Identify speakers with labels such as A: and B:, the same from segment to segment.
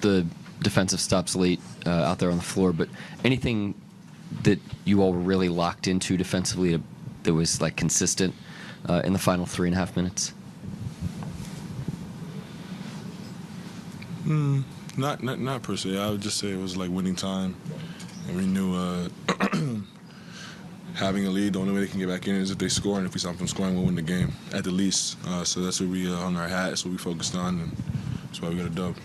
A: the defensive stops late out there on the floor, but anything that you all were really locked into defensively that was like consistent in the final 3.5 minutes?
B: Not per se. I would just say it was like winning time, and we knew having a lead, the only way they can get back in is if they score, and if we stop them scoring, we'll win the game at the least. So that's what we hung our hat. That's what we focused on, and that's why we got a dub.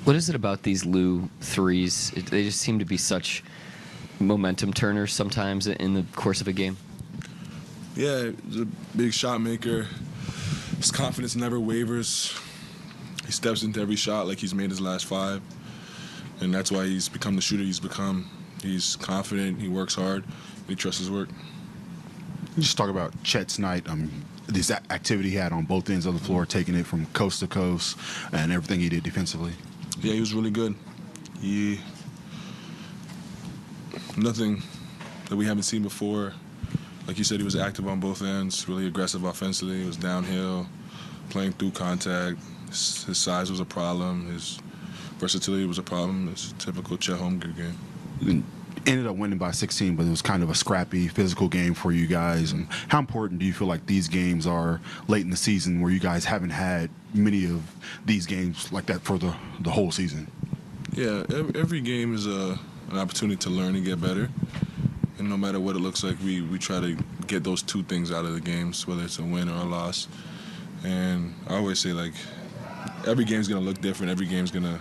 A: What is it about these Lou threes? They just seem to be such momentum turners sometimes in the course of a game.
B: Yeah, he's a big shot maker. His confidence never wavers. He steps into every shot like he's made his last 5, and that's why he's become the shooter he's become. He's confident, he works hard, and he trusts his work.
C: You just talk about Chet's night, this activity he had on both ends of the floor, taking it from coast to coast, and everything he did defensively.
B: Yeah, he was really good. Nothing that we haven't seen before. Like you said, he was active on both ends, really aggressive offensively. He was downhill, playing through contact. His size was a problem. His versatility was a problem. It's a typical Chet Holmgren game.
C: Ended up winning by 16, but it was kind of a scrappy, physical game for you guys. And how important do you feel like these games are late in the season where you guys haven't had many of these games like that for the whole season?
B: Yeah, every game is an opportunity to learn and get better. And no matter what it looks like, we try to get those two things out of the games, whether it's a win or a loss. And I always say, like, every game's going to look different. Every game's going to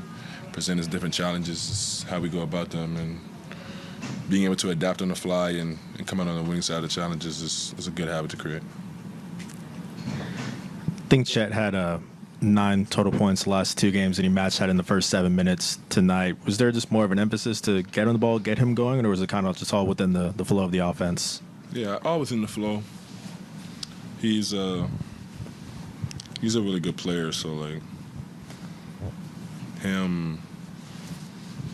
B: present us different challenges. It's how we go about them. And being able to adapt on the fly and come out on the winning side of the challenges is a good habit to create.
D: I think Chet had 9 total points the last 2 games, and he matched that in the first 7 minutes tonight. Was there just more of an emphasis to get on the ball, get him going, or was it kind of just all within the flow of the offense?
B: Yeah, all within the flow. He's a really good player, so like him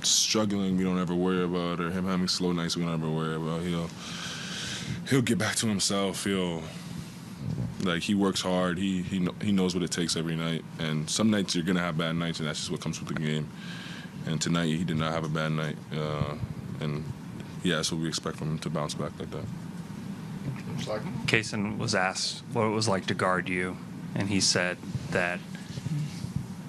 B: struggling we don't ever worry about, or him having slow nights we don't ever worry about. He'll get back to himself. He works hard. He knows what it takes every night. And some nights you're gonna have bad nights, and that's just what comes with the game. And tonight he did not have a bad night. And yeah, that's what we expect from him, to bounce back like that.
E: Kaysen was asked what it was like to guard you, and he said that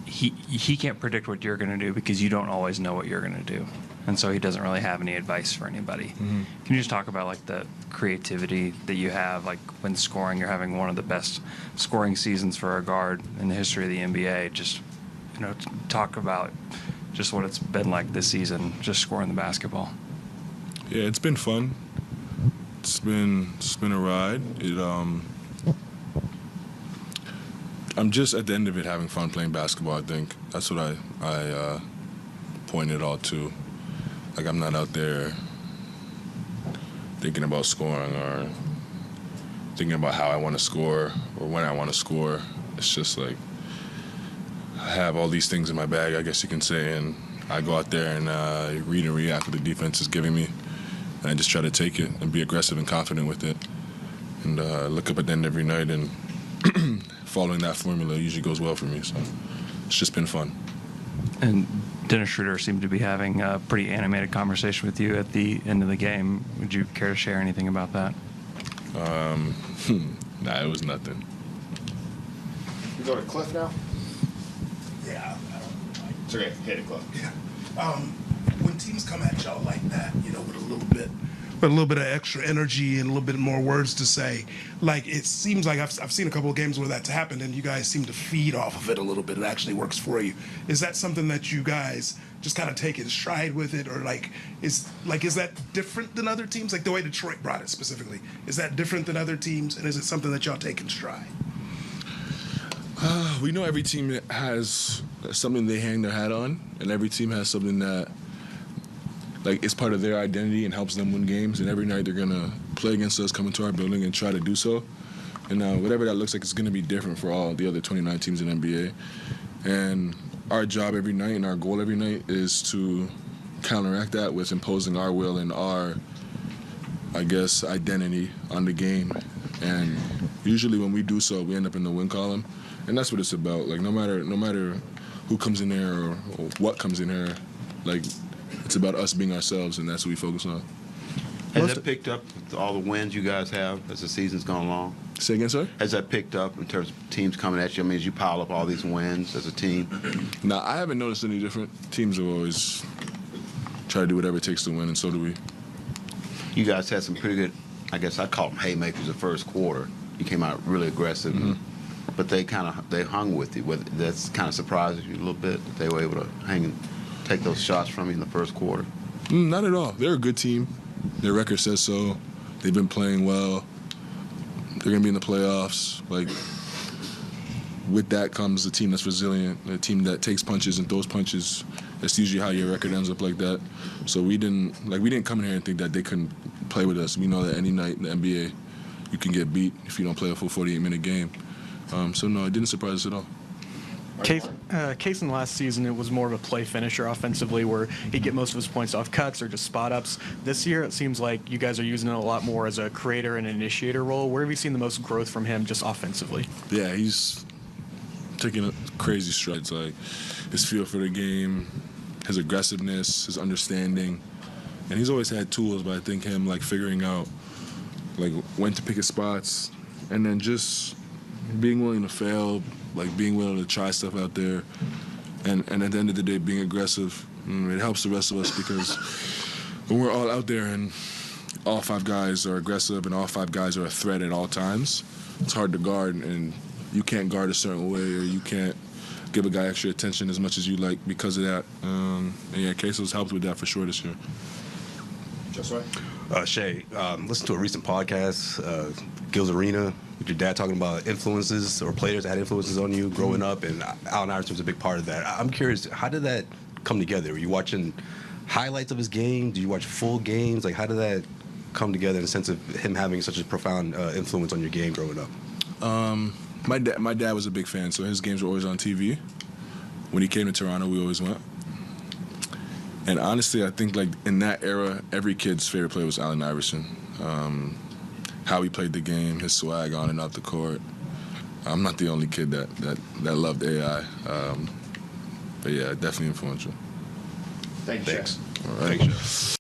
E: he can't predict what you're going to do because you don't always know what you're going to do, and so he doesn't really have any advice for anybody. Mm-hmm. Can you just talk about like the creativity that you have, like when scoring? You're having one of the best scoring seasons for a guard in the history of the NBA. Just talk about just what it's been like this season, just scoring the basketball.
B: Yeah, it's been fun. It's been a ride. I'm just at the end of it having fun playing basketball. I think that's what I point it all to. Like, I'm not out there thinking about scoring or thinking about how I want to score or when I want to score. It's just like I have all these things in my bag, I guess you can say, and I go out there and read and react what the defense is giving me, and I just try to take it and be aggressive and confident with it, and look up at the end every night, and following that formula usually goes well for me. So it's just been fun.
E: And Dennis Schroder seemed to be having a pretty animated conversation with you at the end of the game. Would you care to share anything about that?
B: Nah, it was nothing.
F: We go to Cliff now?
G: Yeah.
F: It's okay. Hit it, Cliff.
G: Yeah. When teams come at y'all like that, with a little bit of extra energy and a little bit more words to say, like, it seems like I've seen a couple of games where that's happened, and you guys seem to feed off of it a little bit. It actually works for you. Is that something that you guys just kind of take in stride with it, or is that different than other teams? Like the way Detroit brought it specifically, is that different than other teams, and is it something that y'all take in stride?
B: We know every team has something they hang their hat on, and every team has something that it's part of their identity and helps them win games. And every night they're gonna play against us, come into our building, and try to do so. And whatever that looks like, it's gonna be different for all the other 29 teams in the NBA. And our job every night and our goal every night is to counteract that with imposing our will and our, identity on the game. And usually when we do so, we end up in the win column. And that's what it's about. Like, no matter who comes in there or what comes in there. Like, it's about us being ourselves, and that's what we focus on.
H: Has that picked up with all the wins you guys have as the season's gone along?
B: Say again, sir?
H: Has that picked up in terms of teams coming at you? I mean, as you pile up all these wins as a team?
B: No, I haven't noticed any different. Teams have always tried to do whatever it takes to win, and so do we.
H: You guys had some pretty good, I guess I call them haymakers the first quarter. You came out really aggressive, but they hung with you. That's kind of surprises you a little bit that they were able to hang and take those shots from you in the first quarter.
B: Not at all. They're a good team. Their record says so. They've been playing well. They're going to be in the playoffs. Like, with that comes a team that's resilient, a team that takes punches and throws punches. That's usually how your record ends up like that. So we didn't come in here and think that they couldn't play with us. We know that any night in the NBA, you can get beat if you don't play a full 48-minute game. So no, it didn't surprise us at all.
I: Case in last season, it was more of a play finisher offensively where he'd get most of his points off cuts or just spot ups. This year, it seems like you guys are using it a lot more as a creator and initiator role. Where have you seen the most growth from him just offensively?
B: Yeah, he's taking crazy strides. Like, his feel for the game, his aggressiveness, his understanding. And he's always had tools, but I think him, like, figuring out, like, when to pick his spots and then just being willing to fail, like, being willing to try stuff out there. And at the end of the day, being aggressive. It helps the rest of us because when we're all out there and all 5 guys are aggressive and all 5 guys are a threat at all times, it's hard to guard, and you can't guard a certain way, or you can't give a guy extra attention as much as you like because of that. And yeah, Queso's helped with that for sure this year.
F: Just right.
J: Shai, listen to a recent podcast, Gil's Arena, with your dad talking about influences or players that had influences on you growing up, and Allen Iverson was a big part of that. I'm curious, how did that come together? Were you watching highlights of his game? Did you watch full games? Like, how did that come together in the sense of him having such a profound influence on your game growing up?
B: My dad was a big fan, so his games were always on TV. When he came to Toronto, we always went. And honestly, I think, like, in that era, every kid's favorite player was Allen Iverson. How he played the game, his swag on and off the court. I'm not the only kid that loved AI. But yeah, definitely influential.
F: Thank you.
J: Thanks.
B: All right.
J: Thanks, Shai.